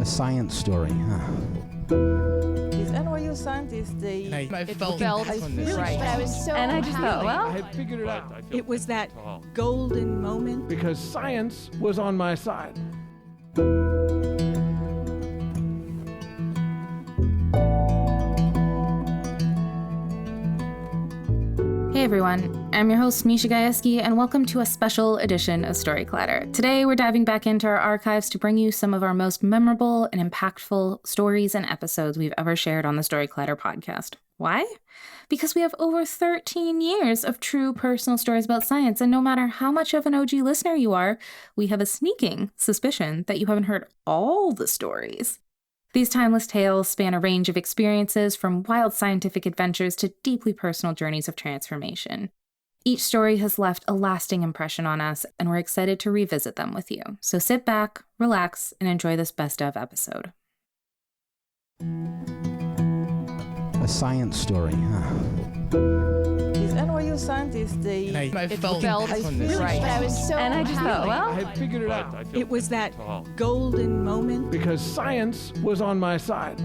A science story, huh? These NYU scientists, I felt right. But I was so And I just thought, well, I had figured it out It was that golden moment. because science was on my side. Hey everyone, I'm your host Misha Gajewski, and welcome to a special edition of Story Clatter. Today we're diving back into our archives to bring you some of our most memorable and impactful stories and episodes we've ever shared on the Story Clatter podcast. Why? Because we have over 13 years of true personal stories about science, and no matter how much of an OG listener you are, we have a sneaking suspicion that you haven't heard all the stories. These timeless tales span a range of experiences, from wild scientific adventures to deeply personal journeys of transformation. Each story has left a lasting impression on us, and we're excited to revisit them with you. So sit back, relax, and enjoy this best of episode. A science story, huh? These NYU scientists, I felt right. But I was so And I just thought, I well, had figured it out It was that golden moment. because science was on my side.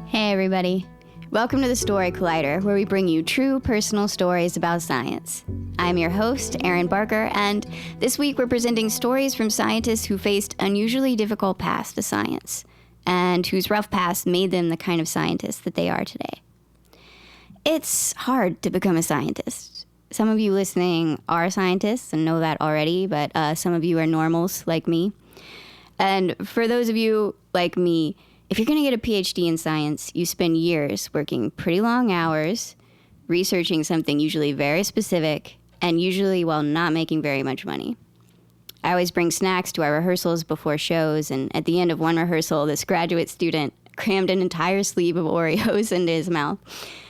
Hey everybody. Welcome to the Story Collider, where we bring you true personal stories about science. I'm your host, Erin Barker, and this week we're presenting stories from scientists who faced unusually difficult paths to science, and whose rough past made them the kind of scientists that they are today. It's hard to become a scientist. Some of you listening are scientists and know that already, but some of you are normals like me. And for those of you like me, if you're going to get a PhD in science, you spend years working pretty long hours, researching something usually very specific, and usually while not making very much money. I always bring snacks to our rehearsals before shows, and at the end of one rehearsal, this graduate student crammed an entire sleeve of Oreos into his mouth.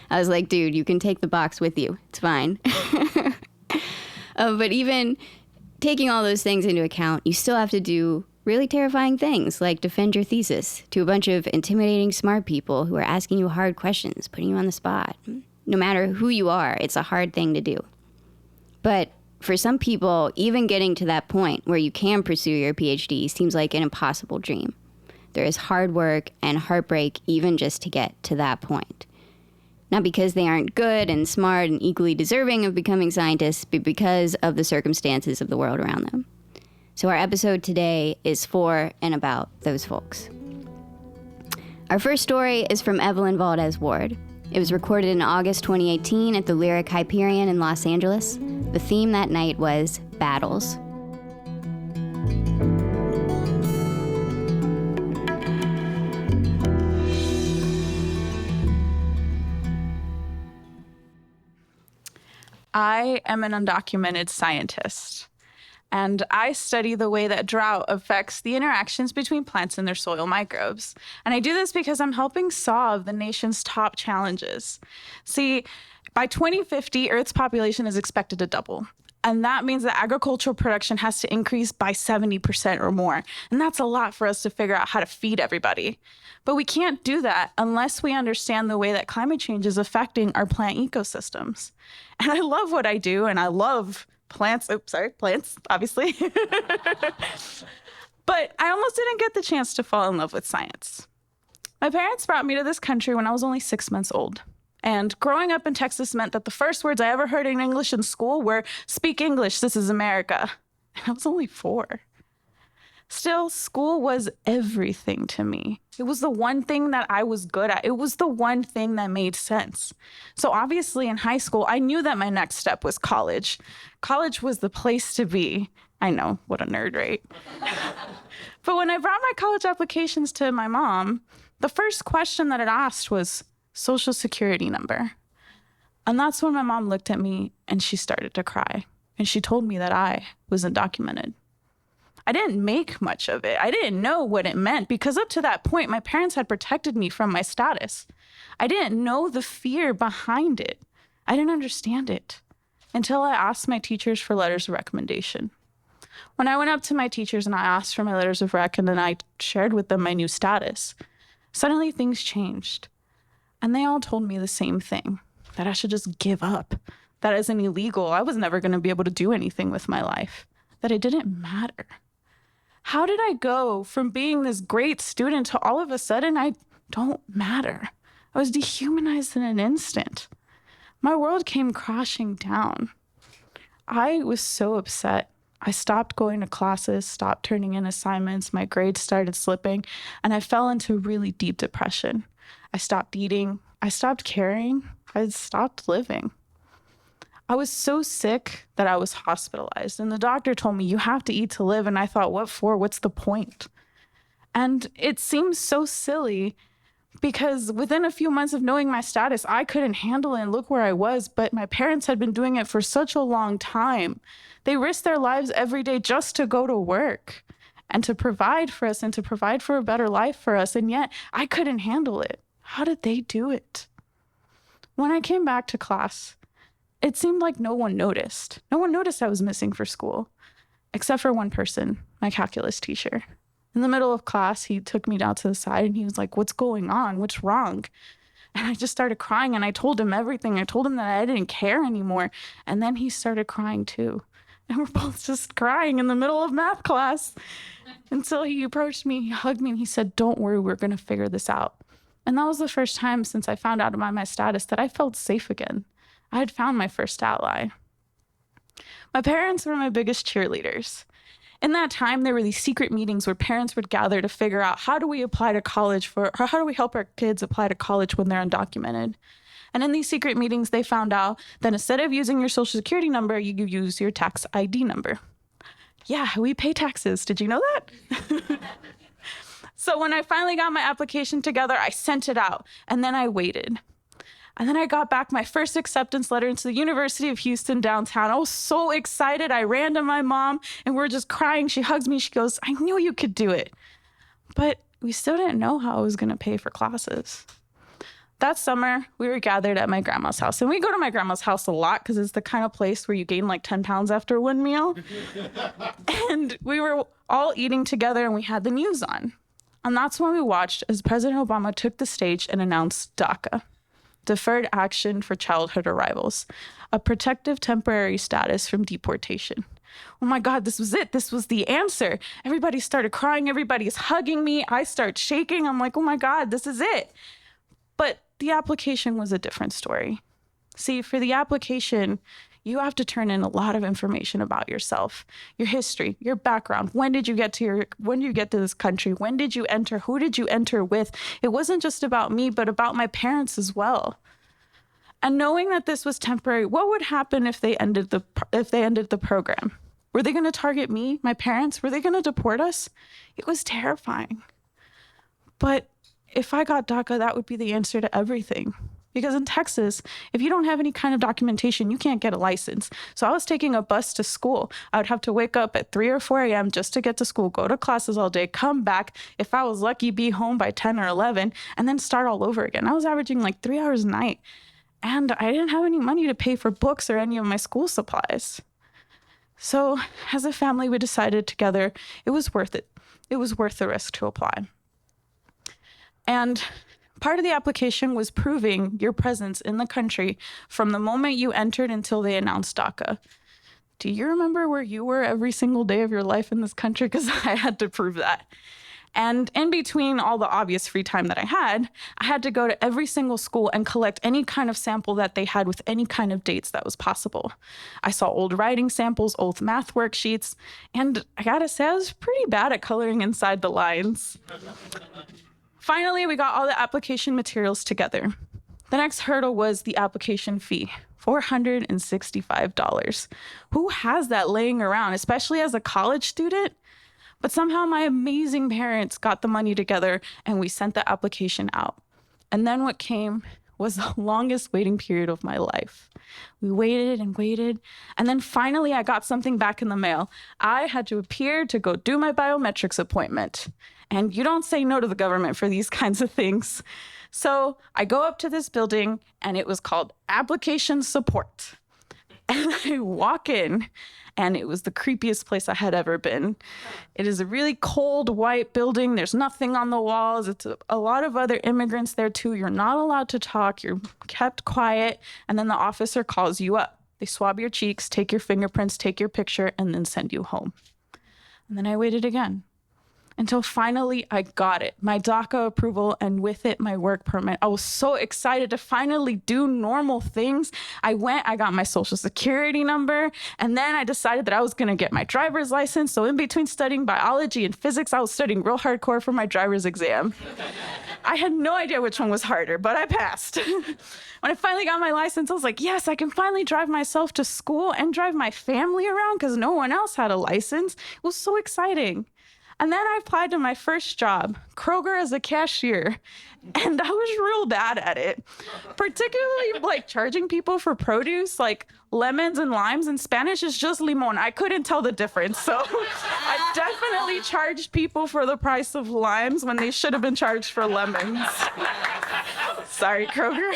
I was like, dude, you can take the box with you. It's fine. But even taking all those things into account, you still have to do really terrifying things like defend your thesis to a bunch of intimidating smart people who are asking you hard questions, putting you on the spot. No matter who you are, it's a hard thing to do. But for some people, even getting to that point where you can pursue your PhD seems like an impossible dream. There is hard work and heartbreak even just to get to that point. Not because they aren't good and smart and equally deserving of becoming scientists, but because of the circumstances of the world around them. So our episode today is for and about those folks. Our first story is from Evelyn Valdez-Ward. It was recorded in August 2018 at the Lyric Hyperion in Los Angeles. The theme that night was battles. I am an undocumented scientist, and I study the way that drought affects the interactions between plants and their soil microbes. And I do this because I'm helping solve the nation's top challenges. See, by 2050, Earth's population is expected to double. And that means that agricultural production has to increase by 70% or more. And that's a lot for us to figure out how to feed everybody. But we can't do that unless we understand the way that climate change is affecting our plant ecosystems. And I love what I do, and I love plants, obviously. But I almost didn't get the chance to fall in love with science. My parents brought me to this country when I was only 6 months old. And growing up in Texas meant that the first words I ever heard in English in school were, "Speak English, this is America." And I was only 4. Still, school was everything to me. It was the one thing that I was good at. It was the one thing that made sense. So obviously in high school, I knew that my next step was college. College was the place to be. I know, what a nerd, right? But when I brought my college applications to my mom, the first question that it asked was Social Security number. And that's when my mom looked at me and she started to cry. And she told me that I was undocumented. I didn't make much of it. I didn't know what it meant because up to that point, my parents had protected me from my status. I didn't know the fear behind it. I didn't understand it until I asked my teachers for letters of recommendation. When I went up to my teachers and I asked for my letters of rec and then I shared with them my new status, suddenly things changed. And they all told me the same thing, that I should just give up, that as an illegal, I was never going to be able to do anything with my life, that it didn't matter. How did I go from being this great student to all of a sudden I don't matter? I was dehumanized in an instant. My world came crashing down. I was so upset. I stopped going to classes, stopped turning in assignments, my grades started slipping, and I fell into really deep depression. I stopped eating, I stopped caring, I stopped living. I was so sick that I was hospitalized, and the doctor told me, you have to eat to live, and I thought, what for? What's the point? And it seems so silly because within a few months of knowing my status, I couldn't handle it and look where I was, but my parents had been doing it for such a long time. They risked their lives every day just to go to work and to provide for us and to provide for a better life for us, and yet I couldn't handle it. How did they do it? When I came back to class, it seemed like no one noticed. No one noticed I was missing for school, except for one person, my calculus teacher. In the middle of class, he took me down to the side and he was like, what's going on? What's wrong? And I just started crying and I told him everything. I told him that I didn't care anymore. And then he started crying too. And we're both just crying in the middle of math class until he approached me, he hugged me and he said, don't worry, we're going to figure this out. And that was the first time since I found out about my status that I felt safe again. I had found my first ally. My parents were my biggest cheerleaders. In that time, there were these secret meetings where parents would gather to figure out how do we apply to college or how do we help our kids apply to college when they're undocumented. And in these secret meetings, they found out that instead of using your social security number, you could use your tax ID number. Yeah, we pay taxes. Did you know that? So when I finally got my application together, I sent it out and then I waited. And then I got back my first acceptance letter into the University of Houston downtown. I was so excited. I ran to my mom and we're just crying. She hugs me. She goes, I knew you could do it. But we still didn't know how I was going to pay for classes. That summer, we were gathered at my grandma's house. And we go to my grandma's house a lot because it's the kind of place where you gain like 10 pounds after one meal. And we were all eating together and we had the news on. And that's when we watched as President Obama took the stage and announced DACA. Deferred Action for Childhood Arrivals, a protective temporary status from deportation. Oh my God, this was it. This was the answer. Everybody started crying. Everybody's hugging me. I start shaking. I'm like, oh my God, this is it. But the application was a different story. See, for the application, you have to turn in a lot of information about yourself, your history, your background. When did you get to this country? When did you enter? Who did you enter with? It wasn't just about me, but about my parents as well. And knowing that this was temporary, what would happen if they ended the program? Were they going to target me, my parents? Were they going to deport us? It was terrifying. But if I got DACA, that would be the answer to everything. Because in Texas, if you don't have any kind of documentation, you can't get a license. So I was taking a bus to school. I would have to wake up at 3 or 4 a.m. just to get to school, go to classes all day, come back. If I was lucky, be home by 10 or 11, and then start all over again. I was averaging like 3 hours a night. And I didn't have any money to pay for books or any of my school supplies. So as a family, we decided together it was worth it. It was worth the risk to apply. And part of the application was proving your presence in the country from the moment you entered until they announced DACA. Do you remember where you were every single day of your life in this country? Because I had to prove that. And in between all the obvious free time that I had to go to every single school and collect any kind of sample that they had with any kind of dates that was possible. I saw old writing samples, old math worksheets, and I gotta say, I was pretty bad at coloring inside the lines. Finally, we got all the application materials together. The next hurdle was the application fee, $465. Who has that laying around, especially as a college student? But somehow my amazing parents got the money together and we sent the application out. And then what came was the longest waiting period of my life. We waited and waited, and then finally I got something back in the mail. I had to appear to go do my biometrics appointment. And you don't say no to the government for these kinds of things. So I go up to this building, and it was called Application Support. And I walk in, and it was the creepiest place I had ever been. It is a really cold, white building. There's nothing on the walls. It's a lot of other immigrants there, too. You're not allowed to talk. You're kept quiet. And then the officer calls you up. They swab your cheeks, take your fingerprints, take your picture, and then send you home. And then I waited again until finally I got it, my DACA approval, and with it, my work permit. I was so excited to finally do normal things. I got my social security number, and then I decided that I was gonna get my driver's license. So in between studying biology and physics, I was studying real hardcore for my driver's exam. I had no idea which one was harder, but I passed. When I finally got my license, I was like, yes, I can finally drive myself to school and drive my family around because no one else had a license. It was so exciting. And then I applied to my first job, Kroger, as a cashier, and I was real bad at it, particularly like charging people for produce, like lemons and limes. In Spanish, is just limon. I couldn't tell the difference. So I definitely charged people for the price of limes when they should have been charged for lemons. Sorry, Kroger.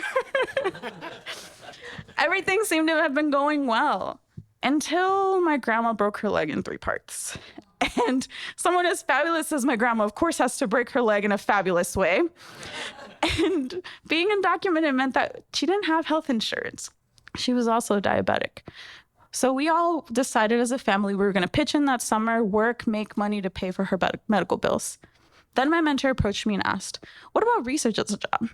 Everything seemed to have been going well until my grandma broke her leg in 3 parts. And someone as fabulous as my grandma, of course, has to break her leg in a fabulous way. And being undocumented meant that she didn't have health insurance. She was also diabetic. So we all decided as a family we were going to pitch in that summer, work, make money to pay for her medical bills. Then my mentor approached me and asked, what about research as a job?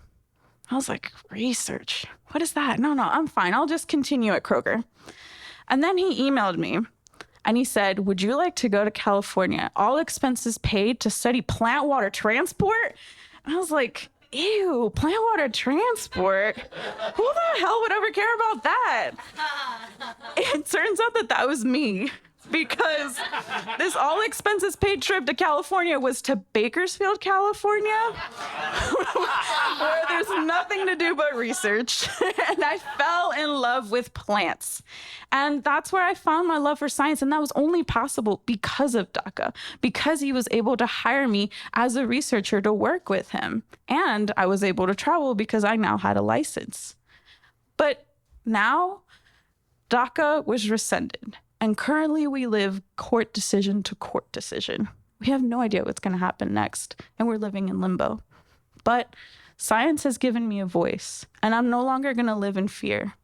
I was like, research? What is that? No, I'm fine. I'll just continue at Kroger. And then he emailed me. And he said, would you like to go to California, all expenses paid, to study plant water transport? And I was like, ew, plant water transport? Who the hell would ever care about that? It turns out that that was me, because this all expenses paid trip to California was to Bakersfield, California, where there's nothing to do but research. And I fell in love with plants. And that's where I found my love for science. And that was only possible because of DACA, because he was able to hire me as a researcher to work with him. And I was able to travel because I now had a license. But now DACA was rescinded. And currently we live court decision to court decision. We have no idea what's going to happen next. And we're living in limbo. But science has given me a voice. And I'm no longer going to live in fear.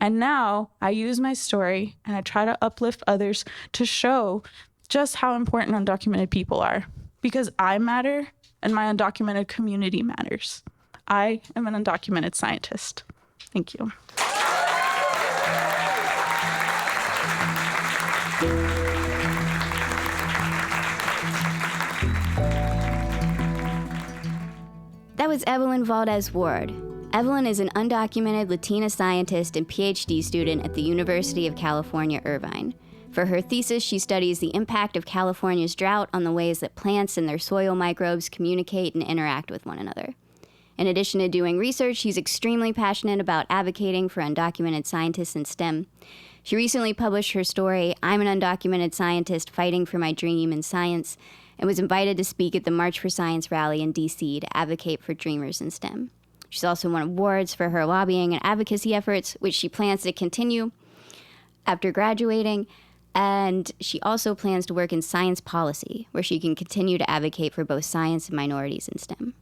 And now I use my story and I try to uplift others to show just how important undocumented people are. Because I matter and my undocumented community matters. I am an undocumented scientist. Thank you. That was Evelyn Valdez-Ward. Evelyn is an undocumented Latina scientist and PhD student at the University of California, Irvine. For her thesis, she studies the impact of California's drought on the ways that plants and their soil microbes communicate and interact with one another. In addition to doing research, she's extremely passionate about advocating for undocumented scientists in STEM. She recently published her story, I'm an Undocumented Scientist Fighting for My Dream in Science, and was invited to speak at the March for Science rally in D.C. to advocate for dreamers in STEM. She's also won awards for her lobbying and advocacy efforts, which she plans to continue after graduating. And she also plans to work in science policy, where she can continue to advocate for both science and minorities in STEM.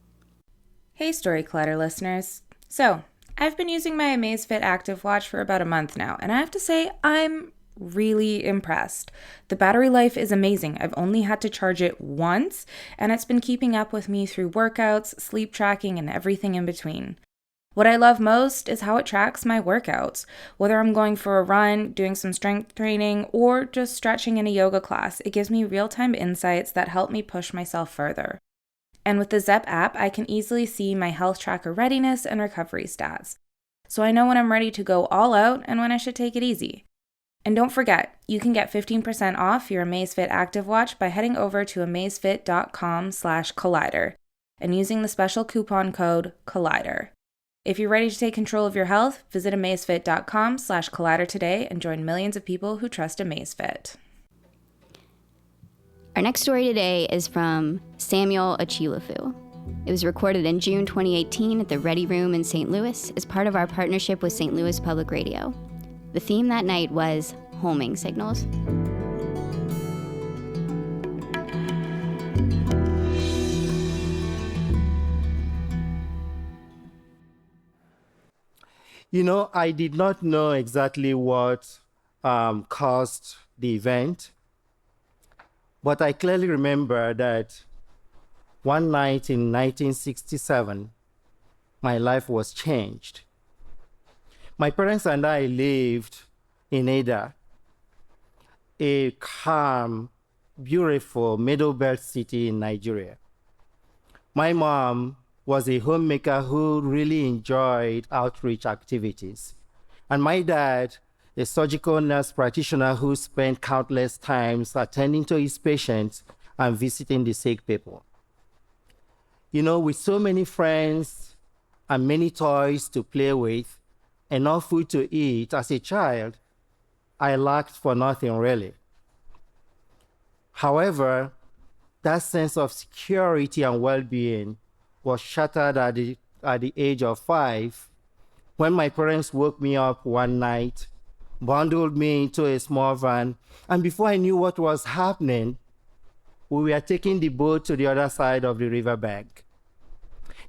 Hey, Story Collider listeners. So, I've been using my Amazfit Active Watch for about a month now, and I have to say, I'm really impressed. The battery life is amazing. I've only had to charge it once, and it's been keeping up with me through workouts, sleep tracking, and everything in between. What I love most is how it tracks my workouts. Whether I'm going for a run, doing some strength training, or just stretching in a yoga class, it gives me real-time insights that help me push myself further. And with the Zepp app, I can easily see my health tracker readiness and recovery stats. So I know when I'm ready to go all out and when I should take it easy. And don't forget, you can get 15% off your Amazfit Active Watch by heading over to amazfit.com/collider and using the special coupon code COLLIDER. If you're ready to take control of your health, visit amazfit.com/collider today and join millions of people who trust Amazfit. Our next story today is from Samuel Achilefu. It was recorded in June 2018 at the Ready Room in St. Louis as part of our partnership with St. Louis Public Radio. The theme that night was homing signals. I did not know exactly what caused the event, but I clearly remember that one night in 1967, my life was changed. My parents and I lived in Ada, a calm, beautiful middle belt city in Nigeria. My mom was a homemaker who really enjoyed outreach activities. And my dad, a surgical nurse practitioner who spent countless times attending to his patients and visiting the sick people. With so many friends and many toys to play with, enough food to eat, as a child, I lacked for nothing really. However, that sense of security and well-being was shattered at the age of 5 when my parents woke me up one night, bundled me into a small van, and before I knew what was happening, we were taking the boat to the other side of the riverbank.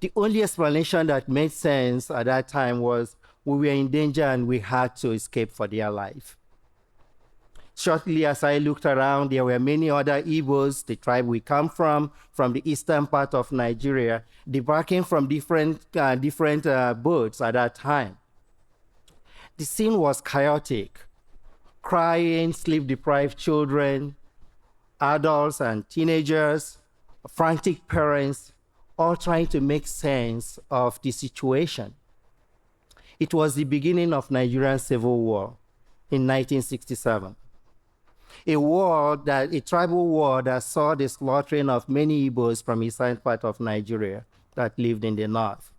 The only explanation that made sense at that time was we were in danger and we had to escape for dear life. Shortly as I looked around, there were many other Igbos, the tribe we come from the eastern part of Nigeria, debarking from different boats at that time. The scene was chaotic. Crying, sleep-deprived children, adults and teenagers, frantic parents, all trying to make sense of the situation. It was the beginning of Nigerian Civil War in 1967. A tribal war that saw the slaughtering of many Igbos from the eastern part of Nigeria that lived in the north.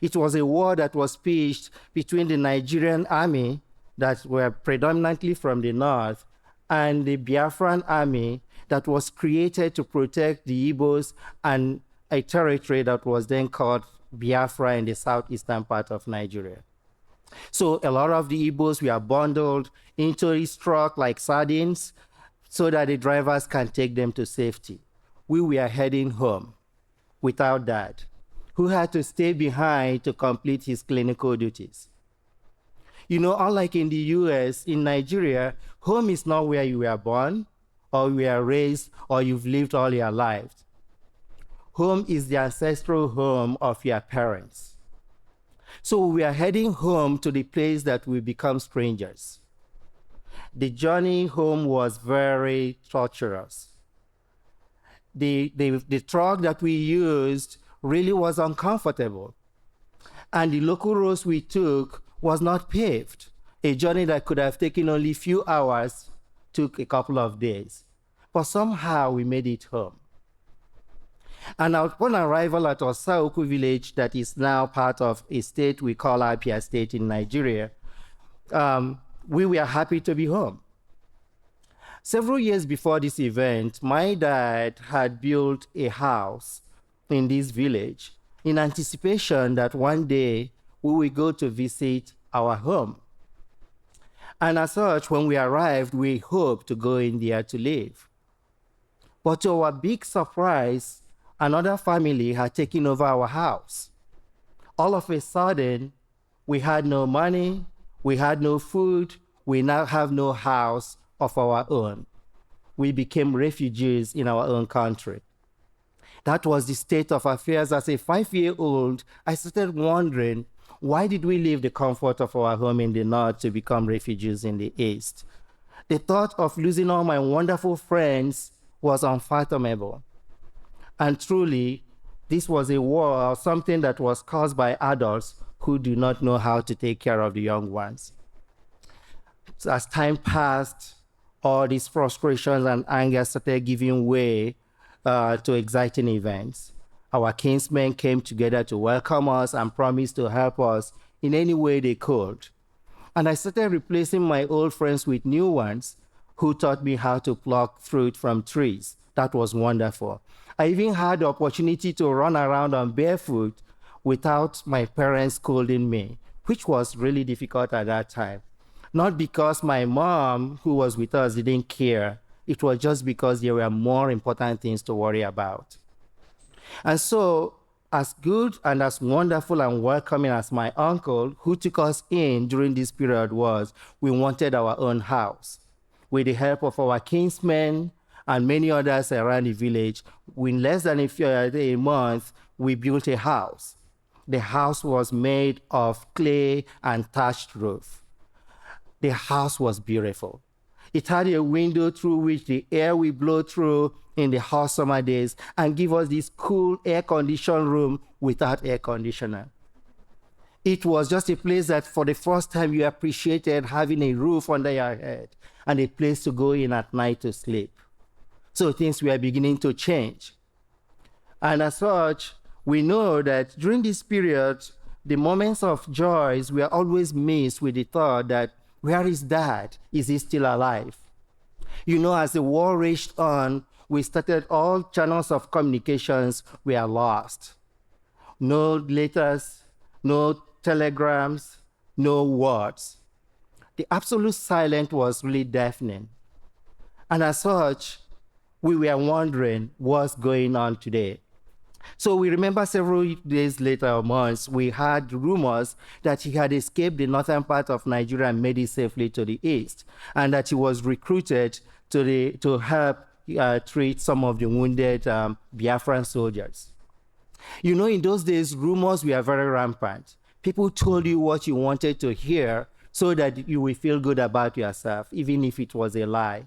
It was a war that was pitched between the Nigerian army that were predominantly from the north and the Biafran army that was created to protect the Igbos and a territory that was then called Biafra in the southeastern part of Nigeria. So a lot of the Igbos were bundled into his truck like sardines so that the drivers can take them to safety. We were heading home without Dad, who had to stay behind to complete his clinical duties. Unlike in the US, in Nigeria, home is not where you were born or you were raised or you've lived all your life. Home is the ancestral home of your parents. So we are heading home to the place that we become strangers. The journey home was very torturous. The truck that we used really was uncomfortable. And the local roads we took was not paved. A journey that could have taken only a few hours took a couple of days. But somehow we made it home. And upon arrival at Osaoku village, that is now part of a state we call Abia State in Nigeria, we were happy to be home. Several years before this event, my dad had built a house in this village in anticipation that one day we would go to visit our home. And as such, when we arrived, we hoped to go in there to live. But to our big surprise, another family had taken over our house. All of a sudden, we had no money, we had no food, we now have no house of our own. We became refugees in our own country. That was the state of affairs. As a 5-year-old, I started wondering, why did we leave the comfort of our home in the north to become refugees in the east? The thought of losing all my wonderful friends was unfathomable. And truly, this was a war, something that was caused by adults who do not know how to take care of the young ones. So as time passed, all these frustrations and anger started giving way to exciting events. Our kinsmen came together to welcome us and promised to help us in any way they could. And I started replacing my old friends with new ones who taught me how to pluck fruit from trees. That was wonderful. I even had the opportunity to run around on barefoot without my parents scolding me, which was really difficult at that time. Not because my mom, who was with us, didn't care. It was just because there were more important things to worry about. And so as good and as wonderful and welcoming as my uncle, who took us in during this period, was, we wanted our own house. With the help of our kinsmen and many others around the village, in less than a month, we built a house. The house was made of clay and thatched roof. The house was beautiful. It had a window through which the air will blow through in the hot summer days and give us this cool air-conditioned room without air conditioner. It was just a place that for the first time you appreciated having a roof under your head and a place to go in at night to sleep. So things were beginning to change. And as such, we know that during this period, the moments of joys were always mixed with the thought that, where is Dad? Is he still alive? You know, as the war raged on, we started all channels of communications were lost. No letters, no telegrams, no words. The absolute silence was really deafening. And as such, we were wondering what's going on today. So we remember several days later or months, we heard rumors that he had escaped the northern part of Nigeria and made it safely to the east, and that he was recruited to help treat some of the wounded Biafran soldiers. You know, in those days, rumors were very rampant. People told you what you wanted to hear so that you will feel good about yourself, even if it was a lie.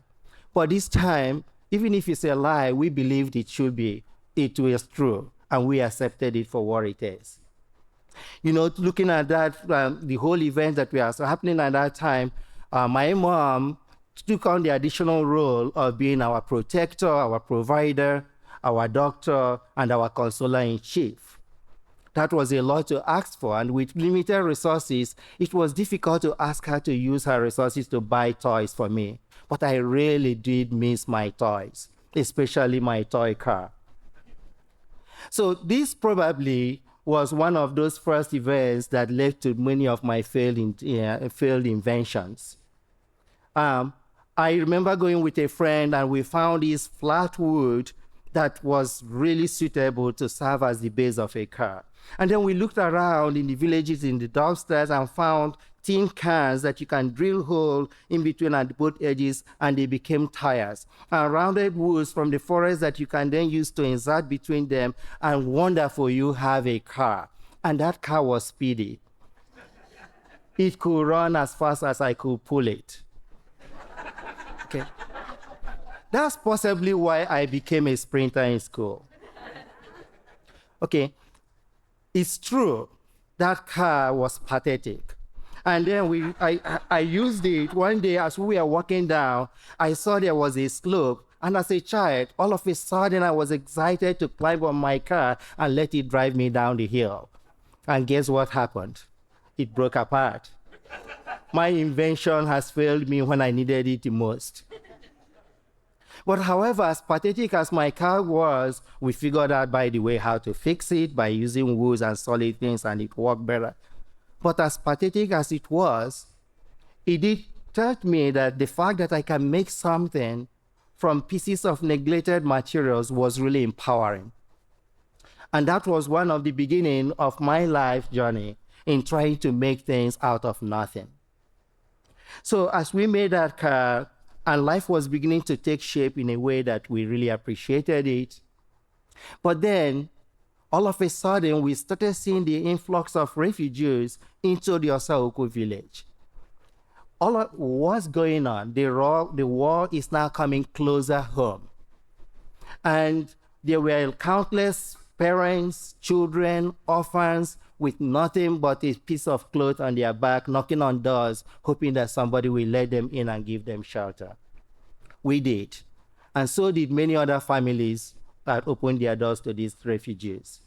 But this time, even if it's a lie, we believed it was true, and we accepted it for what it is. You know, looking at that, the whole event that was happening at that time, my mom took on the additional role of being our protector, our provider, our doctor, and our consoler-in-chief. That was a lot to ask for, and with limited resources, it was difficult to ask her to use her resources to buy toys for me. But I really did miss my toys, especially my toy car. So this probably was one of those first events that led to many of my failed inventions. I remember going with a friend, and we found this flat wood that was really suitable to serve as the base of a car. And then we looked around in the villages, in the dumpsters, and found tin cans that you can drill hole in between at both edges, and they became tires. And rounded woods from the forest that you can then use to insert between them, and wonderful, you have a car. And that car was speedy. It could run as fast as I could pull it. Okay. That's possibly why I became a sprinter in school. Okay. It's true, that car was pathetic. And then I used it one day as we were walking down. I saw there was a slope, and as a child, all of a sudden I was excited to climb on my car and let it drive me down the hill. And guess what happened? It broke apart. My invention has failed me when I needed it the most. But however, as pathetic as my car was, we figured out, by the way, how to fix it by using woods and solid things, and it worked better. But as pathetic as it was, it did taught me that the fact that I can make something from pieces of neglected materials was really empowering. And that was one of the beginning of my life journey in trying to make things out of nothing. So as we made that car, and life was beginning to take shape in a way that we really appreciated it. But then, all of a sudden, we started seeing the influx of refugees into the Osaoku village. What's going on? The war is now coming closer home. And there were countless parents, children, orphans, with nothing but a piece of cloth on their back, knocking on doors, hoping that somebody will let them in and give them shelter. We did. And so did many other families that opened their doors to these refugees.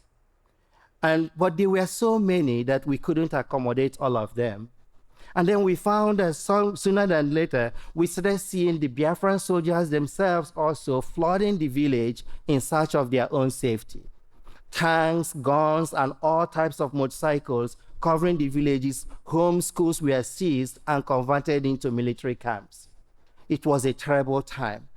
But there were so many that we couldn't accommodate all of them. And then we found that sooner than later, we started seeing the Biafran soldiers themselves also flooding the village in search of their own safety. Tanks, guns, and all types of motorcycles covering the villages. Home schools were seized and converted into military camps. It was a terrible time.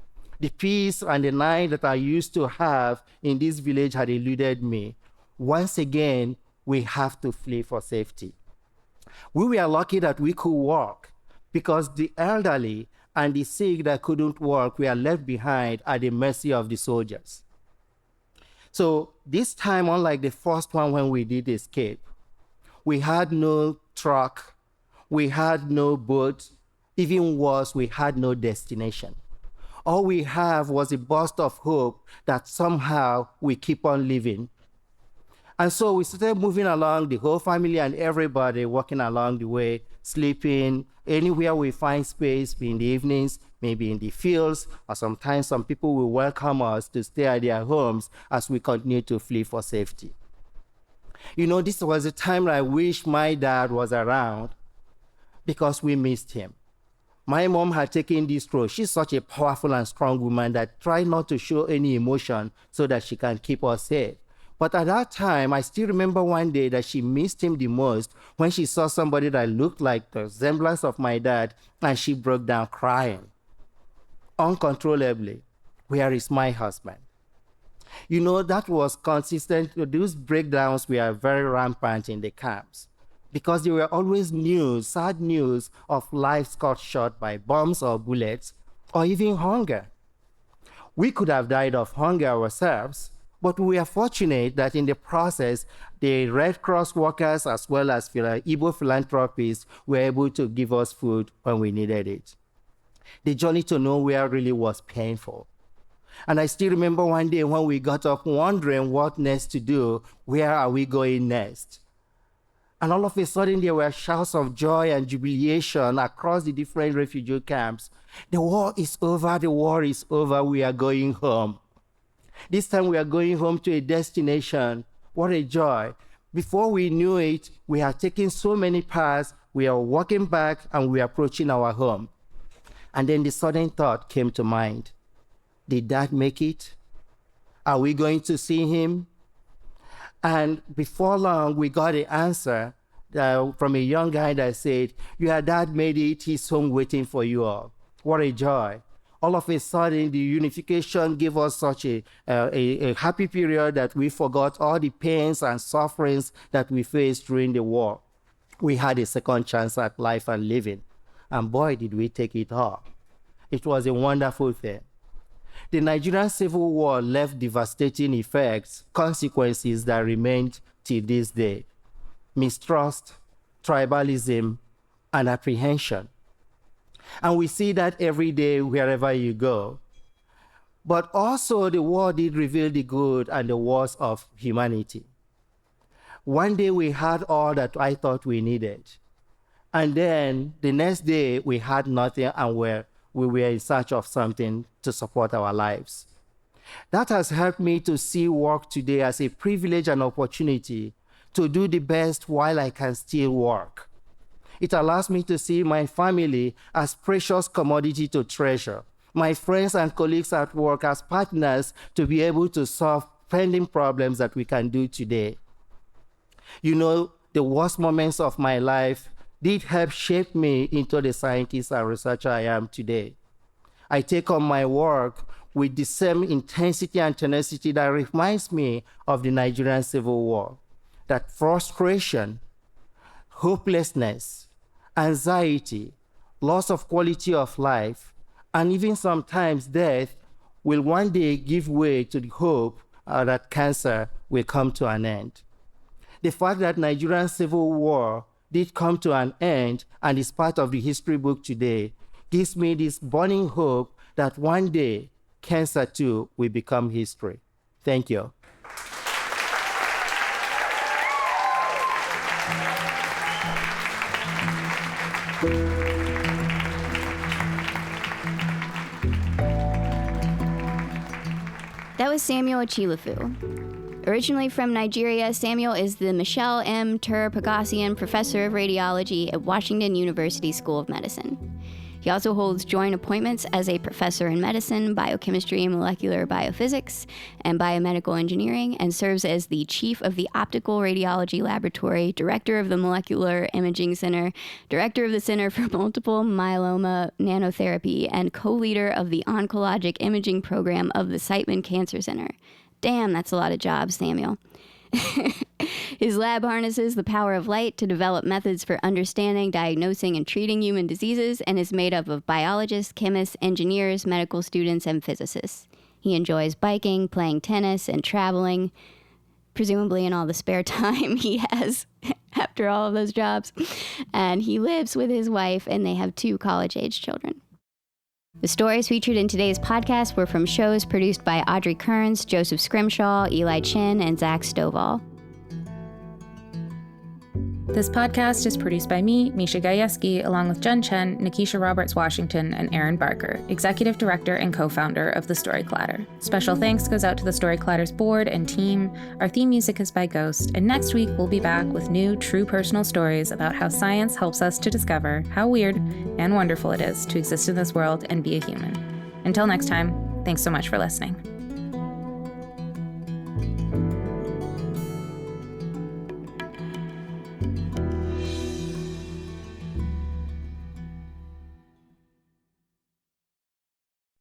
The peace and the night that I used to have in this village had eluded me. once again, we have to flee for safety. We were lucky that we could walk because the elderly and the sick that couldn't walk were left behind at the mercy of the soldiers. So this time, unlike the first one when we did escape, we had no truck, we had no boat, even worse, we had no destination. All we have was a burst of hope that somehow we keep on living. And so we started moving along, the whole family and everybody walking along the way, sleeping anywhere we find space, in the evenings, maybe in the fields, or sometimes some people will welcome us to stay at their homes as we continue to flee for safety. You know, this was a time I wish my dad was around because we missed him. My mom had taken this role. She's such a powerful and strong woman that tried not to show any emotion so that she can keep us safe. But at that time, I still remember one day that she missed him the most when she saw somebody that looked like the semblance of my dad, and she broke down crying uncontrollably. Where is my husband? You know, that was consistent. Those breakdowns were very rampant in the camps because there were always news, sad news of lives cut short by bombs or bullets or even hunger. We could have died of hunger ourselves, but we are fortunate that in the process, the Red Cross workers as well as Igbo philanthropists were able to give us food when we needed it. The journey to nowhere really was painful. And I still remember one day when we got up wondering what next to do, where are we going next? And all of a sudden there were shouts of joy and jubilation across the different refugee camps. The war is over, we are going home. This time we are going home to a destination. What a joy. Before we knew it, we had taken so many paths, we are walking back and we are approaching our home. And then the sudden thought came to mind. Did Dad make it? Are we going to see him? And before long, we got an answer from a young guy that said, your dad made it, he's home waiting for you all. What a joy. All of a sudden, the unification gave us such a happy period that we forgot all the pains and sufferings that we faced during the war. We had a second chance at life and living. And boy, did we take it all. It was a wonderful thing. The Nigerian Civil War left devastating effects, consequences that remained till this day. Mistrust, tribalism, and apprehension. And we see that every day wherever you go. But also the war did reveal the good and the worst of humanity. One day we had all that I thought we needed. And then the next day we had nothing and we were in search of something to support our lives. That has helped me to see work today as a privilege and opportunity to do the best while I can still work. It allows me to see my family as precious commodity to treasure, my friends and colleagues at work as partners to be able to solve pending problems that we can do today. You know, the worst moments of my life did help shape me into the scientist and researcher I am today. I take on my work with the same intensity and tenacity that reminds me of the Nigerian Civil War. That frustration, hopelessness, anxiety, loss of quality of life, and even sometimes death will one day give way to the hope that cancer will come to an end. The fact that Nigerian Civil War did come to an end and is part of the history book today gives me this burning hope that one day cancer too will become history. Thank you. That was Samuel Achilefu. Originally from Nigeria, Samuel is the Michelle M. Tur-Pagasian Professor of Radiology at Washington University School of Medicine. He also holds joint appointments as a professor in medicine, biochemistry and molecular biophysics, and biomedical engineering, and serves as the chief of the Optical Radiology Laboratory, director of the Molecular Imaging Center, director of the Center for Multiple Myeloma Nanotherapy, and co-leader of the Oncologic Imaging Program of the Siteman Cancer Center. Damn, that's a lot of jobs, Samuel. His lab harnesses the power of light to develop methods for understanding, diagnosing, and treating human diseases, and is made up of biologists, chemists, engineers, medical students, and physicists. He enjoys biking, playing tennis, and traveling, presumably in all the spare time he has after all of those jobs. And he lives with his wife, and they have 2 college-age children. The stories featured in today's podcast were from shows produced by Audrey Kearns, Joseph Scrimshaw, Eli Chin, and Zach Stovall. This podcast is produced by me, Misha Gajewski, along with Jen Chen, Nikisha Roberts-Washington, and Aaron Barker, Executive Director and co-founder of The Story Clatter. Special thanks goes out to The Story Clatter's board and team. Our theme music is by Ghost, and next week we'll be back with new, true personal stories about how science helps us to discover how weird and wonderful it is to exist in this world and be a human. Until next time, thanks so much for listening.